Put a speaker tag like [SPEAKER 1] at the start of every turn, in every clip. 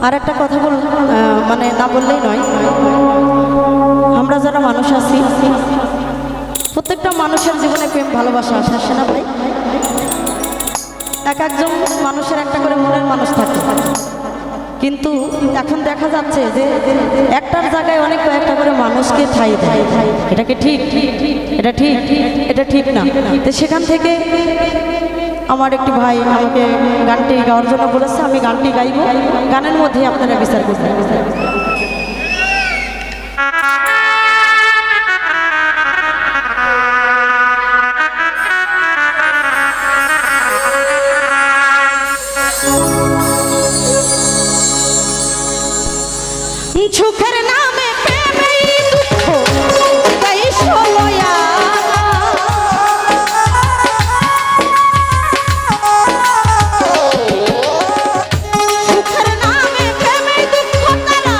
[SPEAKER 1] আর একটা কথা মানে না বললেই নয়, আমরা যারা মানুষ আছি প্রত্যেকটা মানুষের জীবনে প্রেম ভালোবাসা আসে না ভাই? এক একজন মানুষের একটা করে মনের মানুষ থাকে, কিন্তু এখন দেখা যাচ্ছে যে একটার জায়গায় অনেক কয়েকটা করে মানুষকে ঠাঁই দেয়। এটা কি ঠিক? এটা ঠিক? এটা ঠিক না। তো সেখান থেকে আমার একটি ভাই আমাকে গানটি গাওয়ার জন্য বলেছে, আমি গানটি গাইব, গানের মধ্যে আপনারা বিচার করবেন। সুখের নামে প্রেমেই দুঃখ তাই সলয়া, সুখের নামে প্রেমেই দুঃখ তারা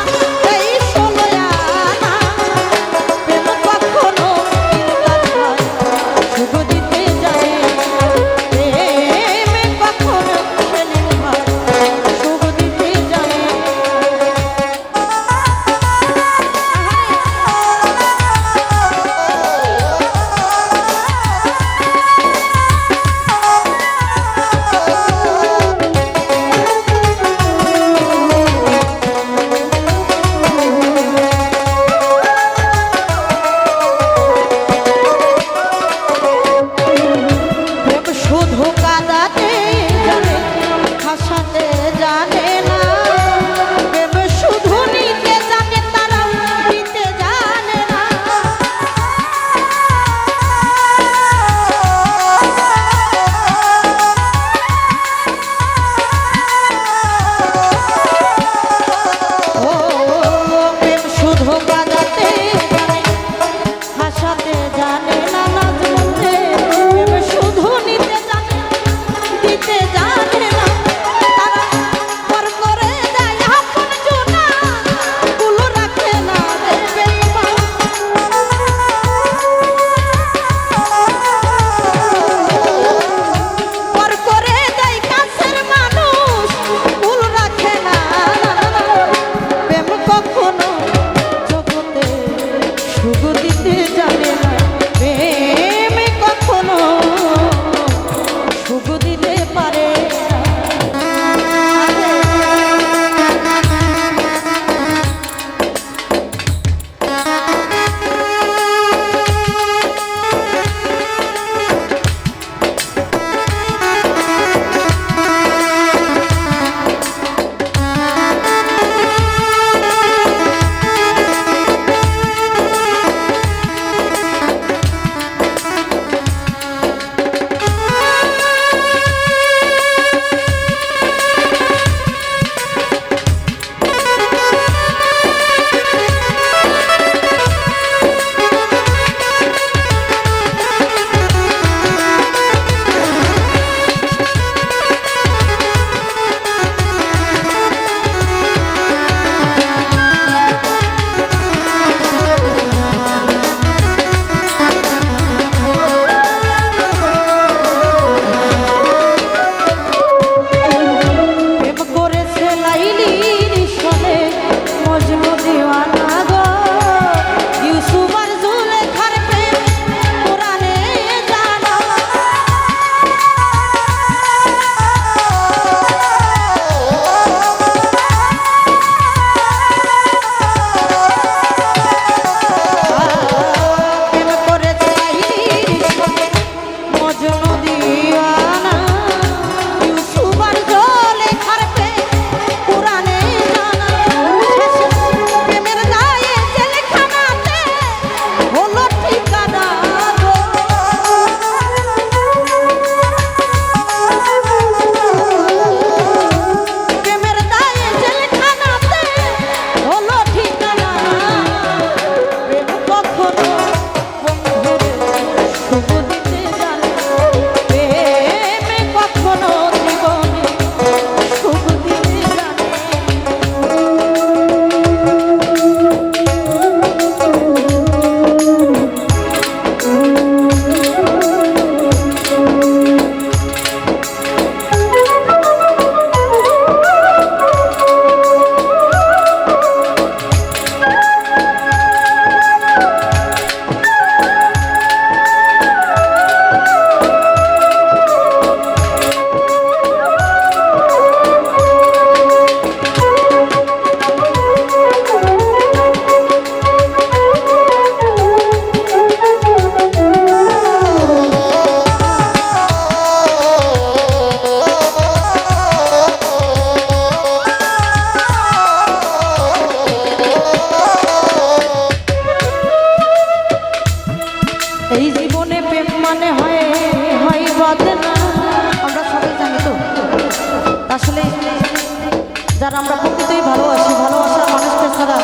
[SPEAKER 1] যারা আমরা প্রকৃতই ভালোবাসি, ভালোবাসার মানুষকে ছাড়া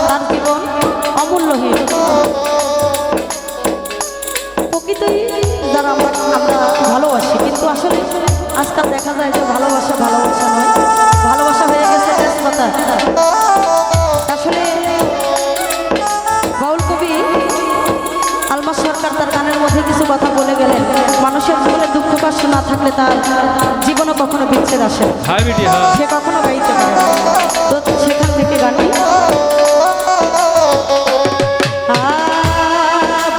[SPEAKER 1] তার জীবন অমূল্যহীন। প্রকৃতই যারা আমরা ভালোবাসি, কিন্তু আসলে আজকাল দেখা যায় যে ভালোবাসা ভালোবাসা নয়, ভালোবাসা হয়ে গেছে ব্যস্ততা। আসলে বাউল কবি আলমাস সরকার তার গানের মধ্যে কিছু কথা বলে গেলেন, মানুষের জীবনে দুঃখ কষ্ট না থাকলে তার জীবনে কখনো বিচ্ছেদ আসে না, সে কখনো গাইতে পারে না। তো সেখান থেকে গানটি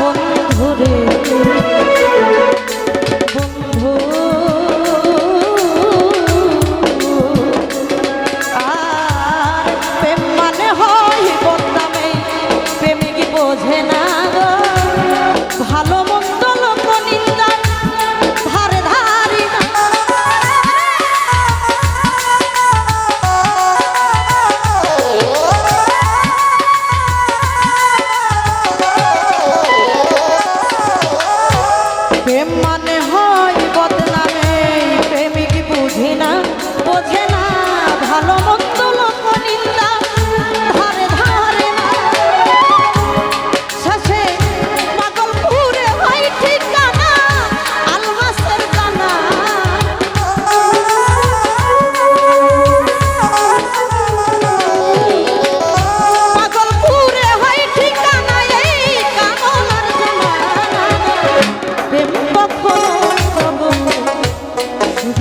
[SPEAKER 1] বন্ধুরে বন্ধু আর প্রেম মানে হয় বদনামে, প্রেমিক বোঝে না গো ভালো মন্দ লোক নিন্দা ধারে ধারি না। প্রেম মানে হয় বদনামে, প্রেমিক বুঝি না বোঝে না ভালো মন্দ লোক নিন্দা ধারে ধারে না। শেষে পাগলপুরে হয় ঠিকানা আলমাসের গানা। পাগলপুরে হয় ঠিকানা এই কামনার জমানা। প্রেম কখনো কবু সুখ